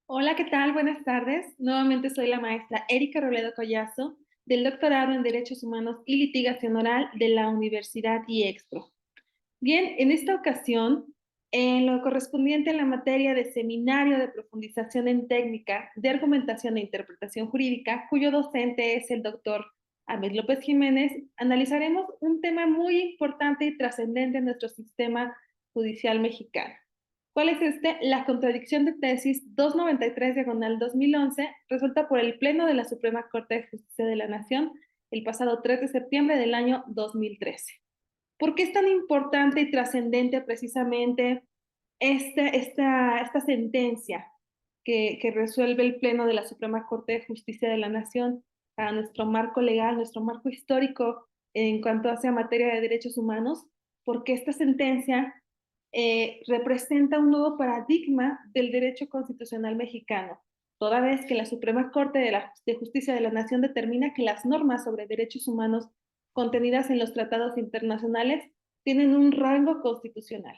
Hola, ¿qué tal? Buenas tardes. Nuevamente soy la maestra Erika Robledo Collazo, del doctorado en Derechos Humanos y Litigación Oral de la Universidad IEXPRO. Bien, en esta ocasión, en lo correspondiente a la materia de Seminario de Profundización en Técnica de Argumentación e Interpretación Jurídica, cuyo docente es el doctor Ahmed López Jiménez, analizaremos un tema muy importante y trascendente en nuestro sistema judicial mexicano. ¿Cuál es este? La contradicción de tesis 293/2011 resulta por el Pleno de la Suprema Corte de Justicia de la Nación el pasado 3 de septiembre del año 2013. ¿Por qué es tan importante y trascendente precisamente esta sentencia que resuelve el Pleno de la Suprema Corte de Justicia de la Nación para nuestro marco legal, nuestro marco histórico en cuanto hacia materia de derechos humanos? Porque esta sentencia representa un nuevo paradigma del derecho constitucional mexicano, toda vez que la Suprema Corte de Justicia de la Nación determina que las normas sobre derechos humanos contenidas en los tratados internacionales tienen un rango constitucional.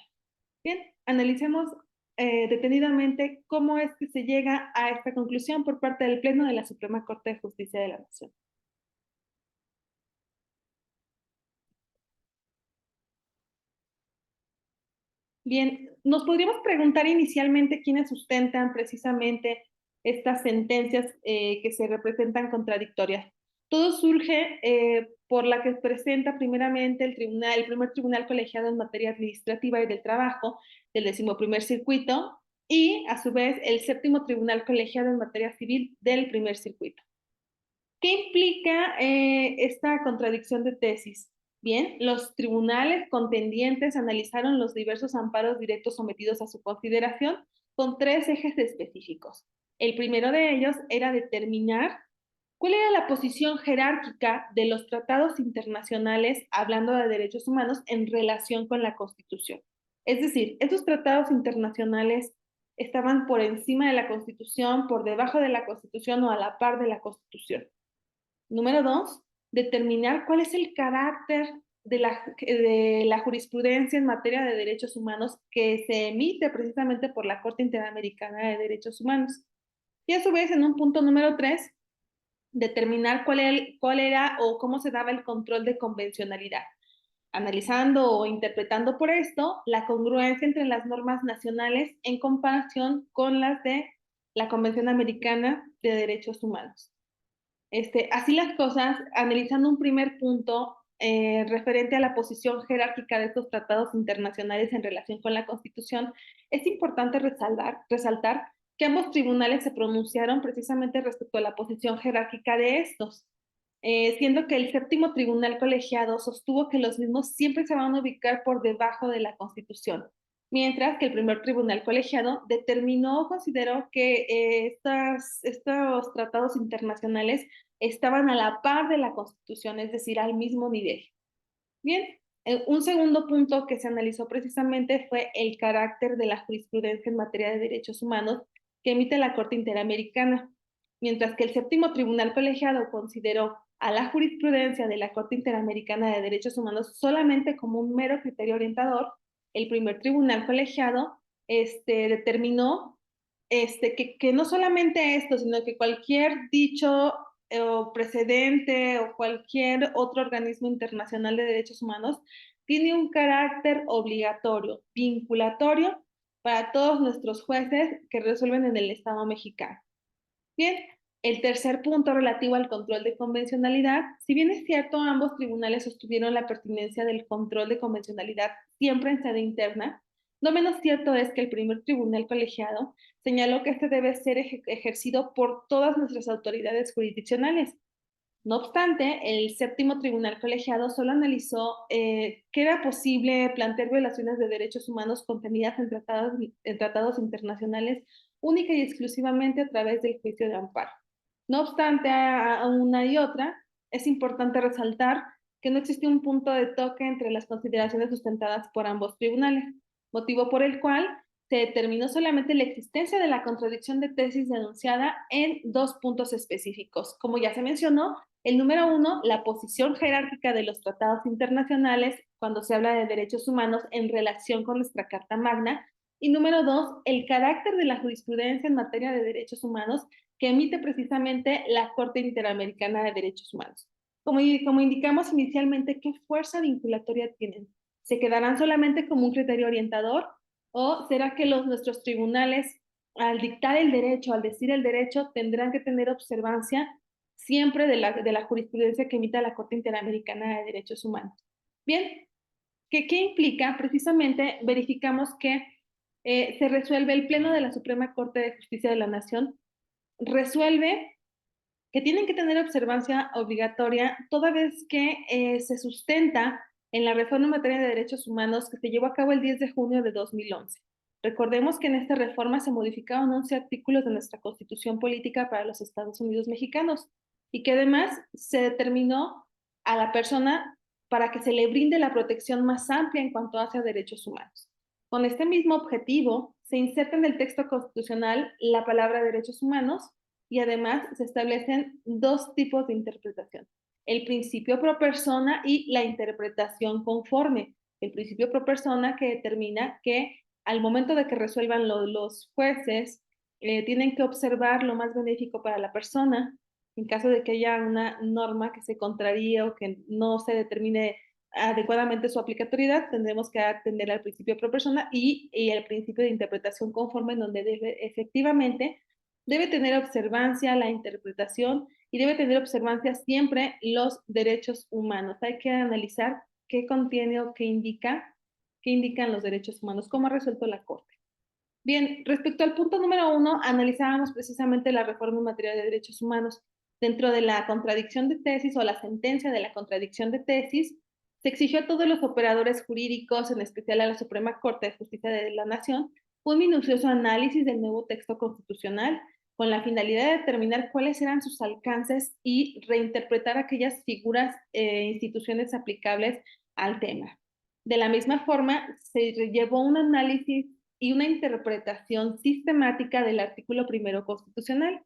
Bien, analicemos detenidamente cómo es que se llega a esta conclusión por parte del Pleno de la Suprema Corte de Justicia de la Nación. Bien, nos podríamos preguntar inicialmente quiénes sustentan precisamente estas sentencias que se representan contradictorias. Todo surge por la que presenta primeramente el primer tribunal colegiado en materia administrativa y del trabajo del 11º circuito y a su vez el séptimo tribunal colegiado en materia civil del primer circuito. ¿Qué implica esta contradicción de tesis? Bien, los tribunales contendientes analizaron los diversos amparos directos sometidos a su consideración con tres ejes específicos. El primero de ellos era determinar cuál era la posición jerárquica de los tratados internacionales hablando de derechos humanos en relación con la Constitución. Es decir, estos tratados internacionales estaban por encima de la Constitución, por debajo de la Constitución o a la par de la Constitución. Número dos, determinar cuál es el carácter de la jurisprudencia en materia de derechos humanos que se emite precisamente por la Corte Interamericana de Derechos Humanos. Y a su vez, en un punto número tres, determinar cuál era o cómo se daba el control de convencionalidad, analizando o interpretando por esto la congruencia entre las normas nacionales en comparación con las de la Convención Americana de Derechos Humanos. Así las cosas, analizando un primer punto referente a la posición jerárquica de estos tratados internacionales en relación con la Constitución, es importante resaltar que ambos tribunales se pronunciaron precisamente respecto a la posición jerárquica de estos, siendo que el séptimo tribunal colegiado sostuvo que los mismos siempre se van a ubicar por debajo de la Constitución, mientras que el primer tribunal colegiado determinó o consideró que estos tratados internacionales estaban a la par de la Constitución, es decir, al mismo nivel. Bien, un segundo punto que se analizó precisamente fue el carácter de la jurisprudencia en materia de derechos humanos que emite la Corte Interamericana, mientras que el séptimo tribunal colegiado consideró a la jurisprudencia de la Corte Interamericana de Derechos Humanos solamente como un mero criterio orientador. El primer tribunal colegiado determinó que no solamente esto, sino que cualquier dicho o precedente o cualquier otro organismo internacional de derechos humanos tiene un carácter obligatorio, vinculatorio para todos nuestros jueces que resuelven en el Estado mexicano. Bien, el tercer punto relativo al control de convencionalidad, si bien es cierto, ambos tribunales sostuvieron la pertinencia del control de convencionalidad siempre en sede interna, no menos cierto es que el primer tribunal colegiado señaló que este debe ser ejercido por todas nuestras autoridades jurisdiccionales. No obstante, el séptimo tribunal colegiado solo analizó que era posible plantear violaciones de derechos humanos contenidas en tratados internacionales única y exclusivamente a través del juicio de amparo. No obstante, a una y otra, es importante resaltar que no existe un punto de toque entre las consideraciones sustentadas por ambos tribunales, motivo por el cual se determinó solamente la existencia de la contradicción de tesis denunciada en dos puntos específicos. Como ya se mencionó, el número uno, la posición jerárquica de los tratados internacionales cuando se habla de derechos humanos en relación con nuestra Carta Magna, Y número 2, el carácter de la jurisprudencia en materia de derechos humanos que emite precisamente la Corte Interamericana de Derechos Humanos. Como indicamos inicialmente, ¿qué fuerza vinculatoria tienen? ¿Se quedarán solamente como un criterio orientador o será que nuestros tribunales, al dictar el derecho, al decir el derecho, tendrán que tener observancia siempre de la jurisprudencia que emita la Corte Interamericana de Derechos Humanos? Bien, ¿qué implica? Precisamente verificamos que se resuelve el Pleno de la Suprema Corte de Justicia de la Nación, resuelve que tienen que tener observancia obligatoria toda vez que se sustenta en la reforma en materia de derechos humanos que se llevó a cabo el 10 de junio de 2011. Recordemos que en esta reforma se modificaron 11 artículos de nuestra Constitución Política para los Estados Unidos mexicanos y que además se determinó a la persona para que se le brinde la protección más amplia en cuanto hace a derechos humanos. Con este mismo objetivo, se inserta en el texto constitucional la palabra derechos humanos y además se establecen dos tipos de interpretación: el principio pro persona y la interpretación conforme. El principio pro persona que determina que al momento de que resuelvan los jueces, tienen que observar lo más benéfico para la persona. En caso de que haya una norma que se contraríe o que no se determine adecuadamente su aplicatoriedad, tendremos que atender al principio pro persona y el principio de interpretación conforme, en donde efectivamente debe tener observancia la interpretación y debe tener observancia siempre los derechos humanos. Hay que analizar qué contiene o qué indican los derechos humanos, cómo ha resuelto la Corte. Bien, respecto al punto número 1, analizábamos precisamente la reforma en materia de derechos humanos. Dentro de la contradicción de tesis o la sentencia de la contradicción de tesis, se exigió a todos los operadores jurídicos, en especial a la Suprema Corte de Justicia de la Nación, un minucioso análisis del nuevo texto constitucional con la finalidad de determinar cuáles eran sus alcances y reinterpretar aquellas figuras e instituciones aplicables al tema. De la misma forma, se llevó un análisis y una interpretación sistemática del artículo primero constitucional,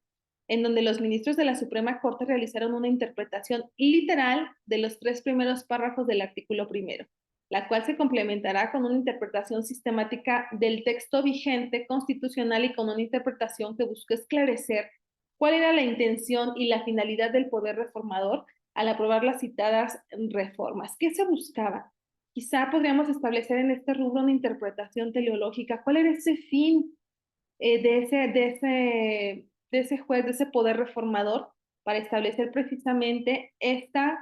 en donde los ministros de la Suprema Corte realizaron una interpretación literal de los 3 primeros párrafos del artículo primero, la cual se complementará con una interpretación sistemática del texto vigente constitucional y con una interpretación que buscó esclarecer cuál era la intención y la finalidad del poder reformador al aprobar las citadas reformas. ¿Qué se buscaba? Quizá podríamos establecer en este rubro una interpretación teleológica. ¿Cuál era ese fin de ese juez, de ese poder reformador, para establecer precisamente esta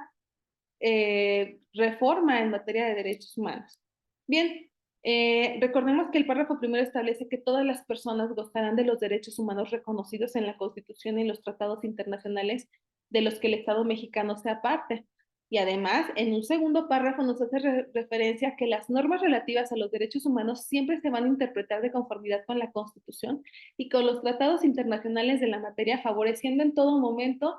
reforma en materia de derechos humanos? Bien, recordemos que el párrafo primero establece que todas las personas gozarán de los derechos humanos reconocidos en la Constitución y en los tratados internacionales de los que el Estado mexicano sea parte. Y además, en un segundo párrafo nos hace referencia a que las normas relativas a los derechos humanos siempre se van a interpretar de conformidad con la Constitución y con los tratados internacionales de la materia, favoreciendo en todo momento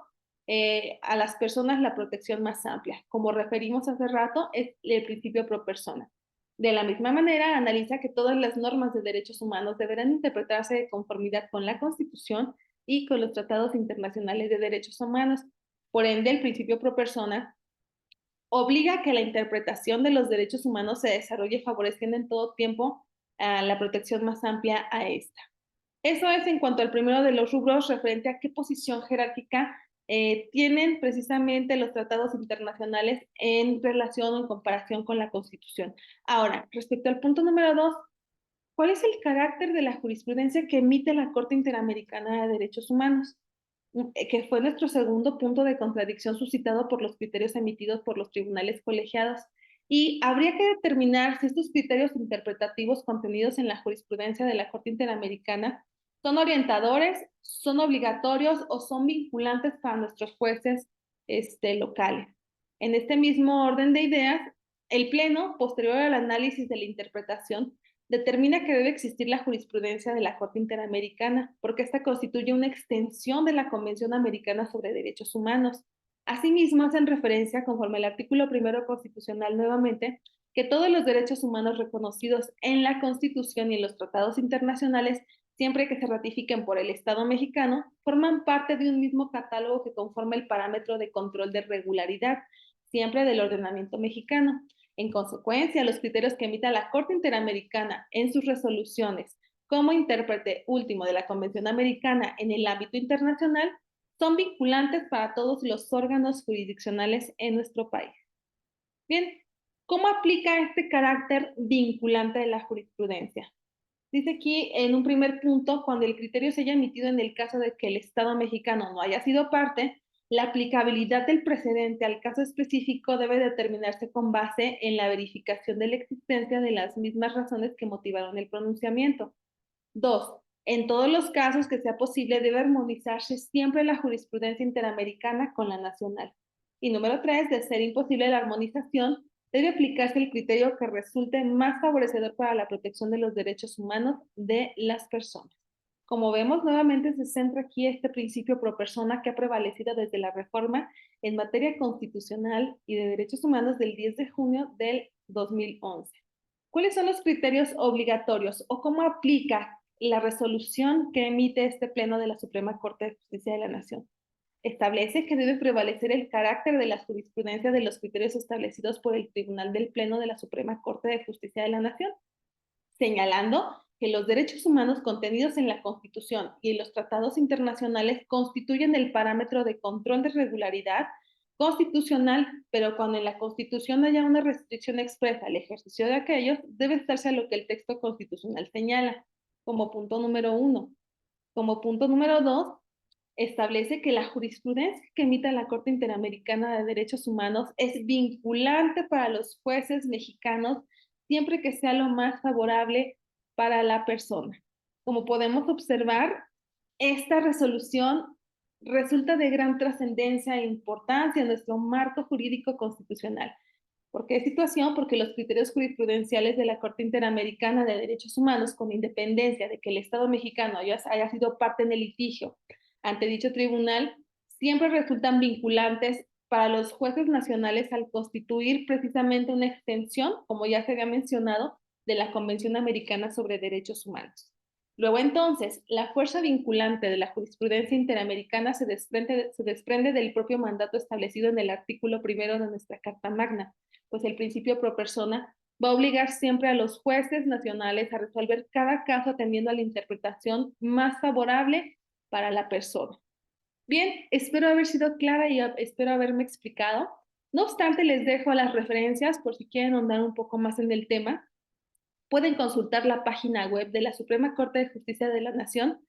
a las personas la protección más amplia. Como referimos hace rato, es el principio pro persona. De la misma manera, analiza que todas las normas de derechos humanos deberán interpretarse de conformidad con la Constitución y con los tratados internacionales de derechos humanos. Por ende, el principio pro persona obliga a que la interpretación de los derechos humanos se desarrolle favoreciendo en todo tiempo la protección más amplia a esta. Eso es en cuanto al primero de los rubros referente a qué posición jerárquica tienen precisamente los tratados internacionales en relación o en comparación con la Constitución. Ahora, respecto al punto número 2, ¿cuál es el carácter de la jurisprudencia que emite la Corte Interamericana de Derechos Humanos? Que fue nuestro segundo punto de contradicción suscitado por los criterios emitidos por los tribunales colegiados. Y habría que determinar si estos criterios interpretativos contenidos en la jurisprudencia de la Corte Interamericana son orientadores, son obligatorios o son vinculantes para nuestros jueces locales. En este mismo orden de ideas, el Pleno, posterior al análisis de la interpretación, determina que debe existir la jurisprudencia de la Corte Interamericana, porque esta constituye una extensión de la Convención Americana sobre Derechos Humanos. Asimismo, hacen referencia, conforme al artículo primero constitucional nuevamente, que todos los derechos humanos reconocidos en la Constitución y en los tratados internacionales, siempre que se ratifiquen por el Estado mexicano, forman parte de un mismo catálogo que conforma el parámetro de control de regularidad, siempre del ordenamiento mexicano. En consecuencia, los criterios que emita la Corte Interamericana en sus resoluciones como intérprete último de la Convención Americana en el ámbito internacional son vinculantes para todos los órganos jurisdiccionales en nuestro país. Bien, ¿cómo aplica este carácter vinculante de la jurisprudencia? Dice aquí en un primer punto, cuando el criterio se haya emitido en el caso de que el Estado mexicano no haya sido parte, la aplicabilidad del precedente al caso específico debe determinarse con base en la verificación de la existencia de las mismas razones que motivaron el pronunciamiento. 2. En todos los casos que sea posible, debe armonizarse siempre la jurisprudencia interamericana con la nacional. Y número 3, de ser imposible la armonización, debe aplicarse el criterio que resulte más favorecedor para la protección de los derechos humanos de las personas. Como vemos, nuevamente se centra aquí este principio pro persona que ha prevalecido desde la reforma en materia constitucional y de derechos humanos del 10 de junio del 2011. ¿Cuáles son los criterios obligatorios o cómo aplica la resolución que emite este Pleno de la Suprema Corte de Justicia de la Nación? Establece que debe prevalecer el carácter de la jurisprudencia de los criterios establecidos por el Tribunal del Pleno de la Suprema Corte de Justicia de la Nación, señalando que los derechos humanos contenidos en la Constitución y en los tratados internacionales constituyen el parámetro de control de regularidad constitucional, pero cuando en la Constitución haya una restricción expresa al ejercicio de aquellos, debe estarse a lo que el texto constitucional señala, como punto número 1. Como punto número 2, establece que la jurisprudencia que emita la Corte Interamericana de Derechos Humanos es vinculante para los jueces mexicanos siempre que sea lo más favorable para la persona. Como podemos observar, esta resolución resulta de gran trascendencia e importancia en nuestro marco jurídico constitucional. ¿Por qué situación? Porque los criterios jurisprudenciales de la Corte Interamericana de Derechos Humanos, con independencia de que el Estado mexicano haya sido parte en el litigio ante dicho tribunal, siempre resultan vinculantes para los jueces nacionales al constituir precisamente una extensión, como ya se había mencionado, de la Convención Americana sobre Derechos Humanos. Luego entonces, la fuerza vinculante de la jurisprudencia interamericana se desprende del propio mandato establecido en el artículo primero de nuestra Carta Magna, pues el principio pro persona va a obligar siempre a los jueces nacionales a resolver cada caso atendiendo a la interpretación más favorable para la persona. Bien, espero haber sido clara y espero haberme explicado. No obstante, les dejo las referencias por si quieren ahondar un poco más en el tema. Pueden consultar la página web de la Suprema Corte de Justicia de la Nación,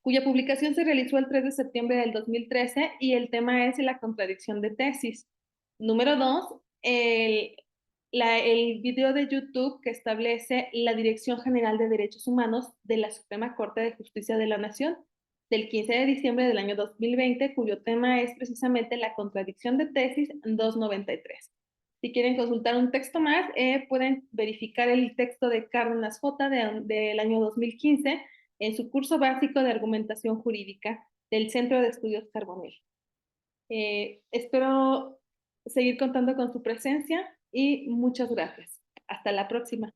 cuya publicación se realizó el 3 de septiembre del 2013 y el tema es la contradicción de tesis. Número 2, el video de YouTube que establece la Dirección General de Derechos Humanos de la Suprema Corte de Justicia de la Nación del 15 de diciembre del año 2020, cuyo tema es precisamente la contradicción de tesis 293. Si quieren consultar un texto más, pueden verificar el texto de Cárdenas J. del año 2015 en su curso básico de argumentación jurídica del Centro de Estudios Carbonell. Espero seguir contando con su presencia y muchas gracias. Hasta la próxima.